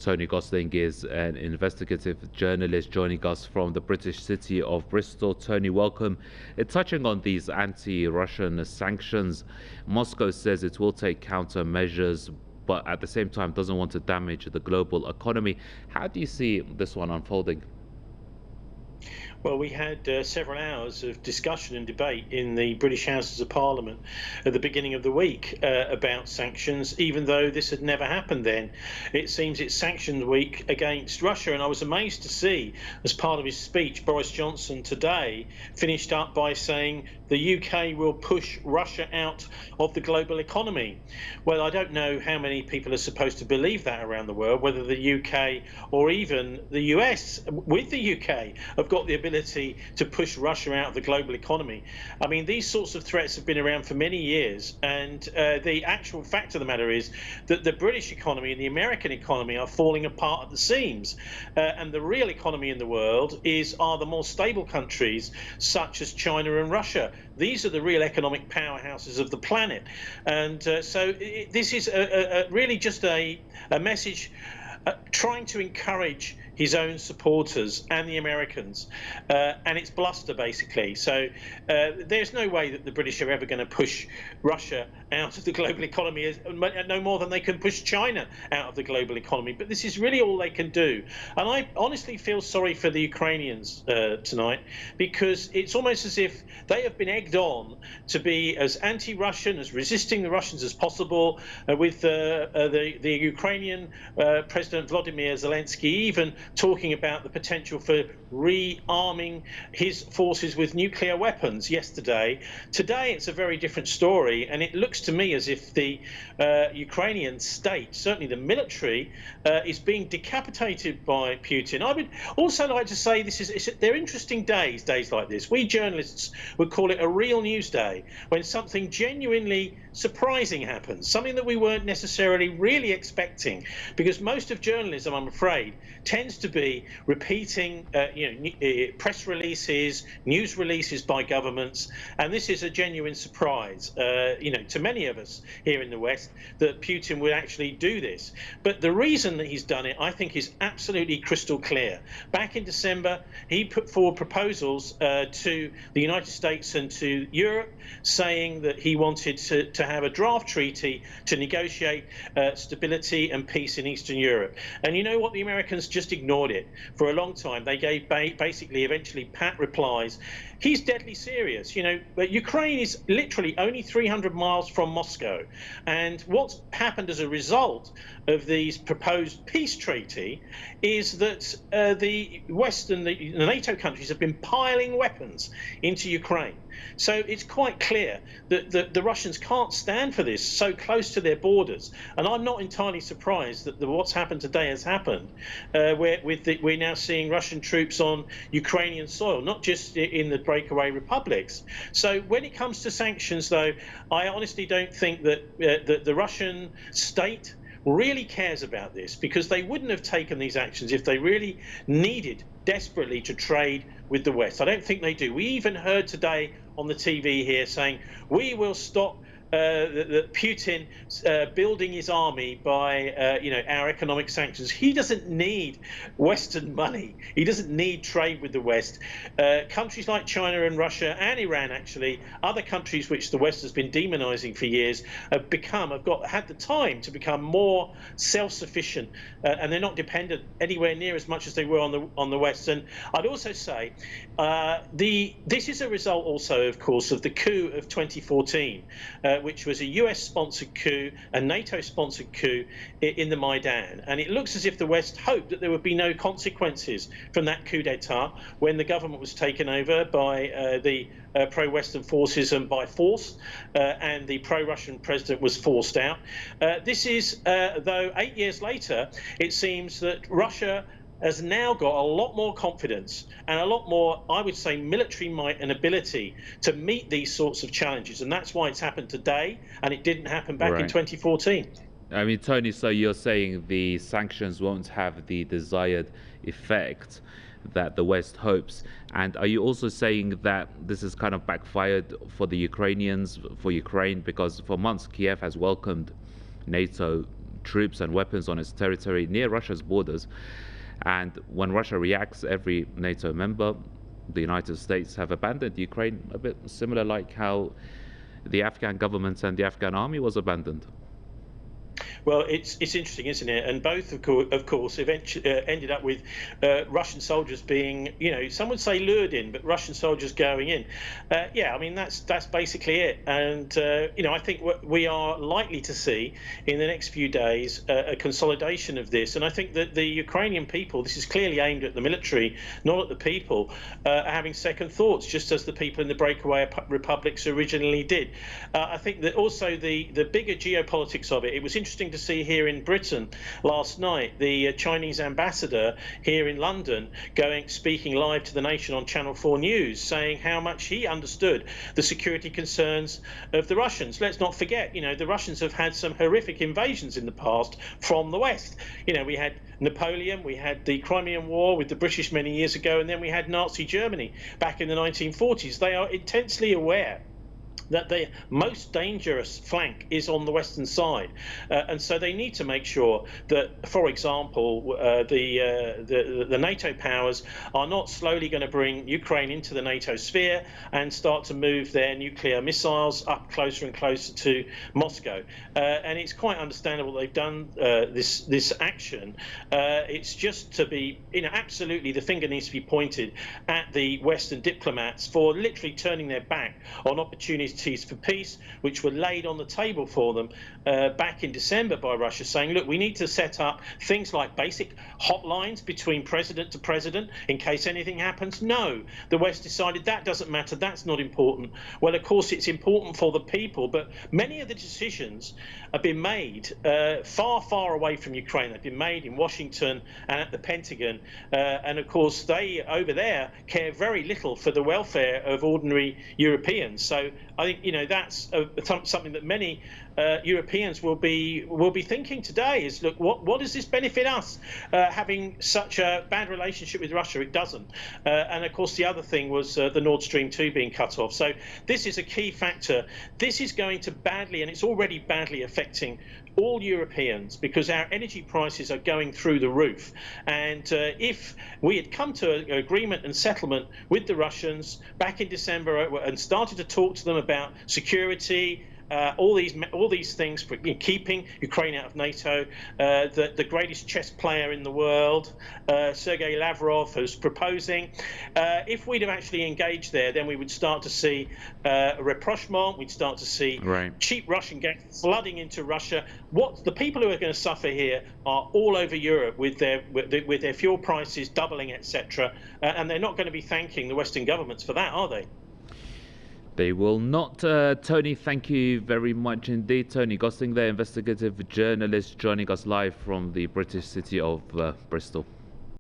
Tony Gosling is an investigative journalist joining us from the British city of Bristol. Tony, welcome. Touching on these anti-Russian sanctions, Moscow says it will take countermeasures, but at the same time doesn't want to damage the global economy. How do you see this one unfolding? Well, we had several hours of discussion and debate in the British Houses of Parliament at the beginning of the week about sanctions, even though this had never happened then. It seems it's sanctions week against Russia, and I was amazed to see, as part of his speech, Boris Johnson today finished up by saying the UK will push Russia out of the global economy. Well, I don't know how many people are supposed to believe that around the world, whether the UK or even the US, with the UK, have got the ability to push Russia out of the global economy. I mean, these sorts of threats have been around for many years, and the actual fact of the matter is that the British economy and the American economy are falling apart at the seams, and the real economy in the world are the more stable countries such as China and Russia. These are the real economic powerhouses of the planet, and this is really just a message trying to encourage his own supporters and the Americans, and it's bluster, basically. So there's no way that the British are ever going to push Russia out of the global economy, no more than they can push China out of the global economy. But this is really all they can do. And I honestly feel sorry for the Ukrainians tonight, because it's almost as if they have been egged on to be as anti-Russian, as resisting the Russians as possible, with the Ukrainian President Vladimir Zelensky even talking about the potential for rearming his forces with nuclear weapons yesterday. Today it's a very different story, and it looks to me as if the Ukrainian state, certainly the military, is being decapitated by Putin. I would also like to say they're interesting days like this. We journalists would call it a real news day, when something genuinely surprising happens, something that we weren't necessarily really expecting, because most of journalism, I'm afraid, tends to be repeating press releases, news releases by governments, and this is a genuine surprise to many of us here in the West, that Putin would actually do this. But the reason that he's done it, I think, is absolutely crystal clear. Back in December, he put forward proposals to the United States and to Europe, saying that he wanted to have a draft treaty to negotiate stability and peace in Eastern Europe. And you know what? The Americans just ignored it for a long time. They gave basically eventually pat replies. He's deadly serious. But Ukraine is literally only 300 miles from Moscow. And what's happened as a result of these proposed peace treaty is that the West and the NATO countries have been piling weapons into Ukraine. So it's quite clear that the Russians can't stand for this so close to their borders. And I'm not entirely surprised that what's happened today has happened, where we're now seeing Russian troops on Ukrainian soil, not just in the breakaway republics. So when it comes to sanctions, though, I honestly don't think that the Russian state really cares about this, because they wouldn't have taken these actions if they really needed desperately to trade with the West. I don't think they do. We even heard today on the TV here saying we will stop Putin building his army by our economic sanctions. He doesn't need Western money. He doesn't need trade with the West. Countries like China and Russia and Iran, actually, other countries which the West has been demonizing for years, have had the time to become more self-sufficient, and they're not dependent anywhere near as much as they were on the West. And I'd also say this is a result also, of course, of the coup of 2014. Which was a US-sponsored coup, a NATO-sponsored coup in the Maidan. And it looks as if the West hoped that there would be no consequences from that coup d'etat when the government was taken over by the pro-Western forces and by force, and the pro-Russian president was forced out. This is, though 8 years later, it seems that Russia has now got a lot more confidence and a lot more, I would say, military might and ability to meet these sorts of challenges. And that's why it's happened today, and it didn't happen back in 2014. I mean, Tony, so you're saying the sanctions won't have the desired effect that the West hopes. And are you also saying that this is kind of backfired for the Ukrainians, for Ukraine, because for months Kiev has welcomed NATO troops and weapons on its territory near Russia's borders. And when Russia reacts, every NATO member, the United States, have abandoned Ukraine, a bit similar like how the Afghan government and the Afghan army was abandoned. Well, it's interesting, isn't it? And both, of course, eventually ended up with Russian soldiers being, some would say lured in, but Russian soldiers going in. Yeah, I mean that's basically it. And I think what we are likely to see in the next few days a consolidation of this. And I think that the Ukrainian people, this is clearly aimed at the military, not at the people, are having second thoughts, just as the people in the breakaway republics originally did. I think that also the bigger geopolitics of it. It was interesting to see here in Britain last night the Chinese ambassador here in London speaking live to the nation on Channel 4 News, saying how much he understood the security concerns of the Russians. Let's not forget, the Russians have had some horrific invasions in the past from the West. We had Napoleon, we had the Crimean War with the British many years ago, and then we had Nazi Germany back in the 1940s. They are intensely aware that the most dangerous flank is on the western side, and so they need to make sure that, for example, the NATO powers are not slowly going to bring Ukraine into the NATO sphere and start to move their nuclear missiles up closer and closer to Moscow. And it's quite understandable they've done this action. It's just to be, absolutely the finger needs to be pointed at the Western diplomats for literally turning their back on opportunities for peace, which were laid on the table for them back in December by Russia, saying, look, we need to set up things like basic hotlines between president to president in case anything happens. No, the West decided that doesn't matter, that's not important. Well, of course, it's important for the people, but many of the decisions have been made far, far away from Ukraine. They've been made in Washington and at the Pentagon, and of course, they over there care very little for the welfare of ordinary Europeans. So I think that's something that many Europeans will be thinking today is, look, what does this benefit us having such a bad relationship with Russia? It doesn't. And of course the other thing was the Nord Stream 2 being cut off. So this is a key factor. This is going to badly, and it's already badly affecting all Europeans, because our energy prices are going through the roof. And if we had come to an agreement and settlement with the Russians back in December and started to talk to them about security, all these things for keeping Ukraine out of NATO, the greatest chess player in the world, Sergei Lavrov, who's proposing. If we'd have actually engaged there, then we would start to see rapprochement. We'd start to see cheap Russian gas flooding into Russia. What the people who are going to suffer here are all over Europe with their fuel prices doubling, etc. And they're not going to be thanking the Western governments for that, are they? They will not. Tony, thank you very much indeed. Tony Gosling, the investigative journalist, joining us live from the British city of Bristol.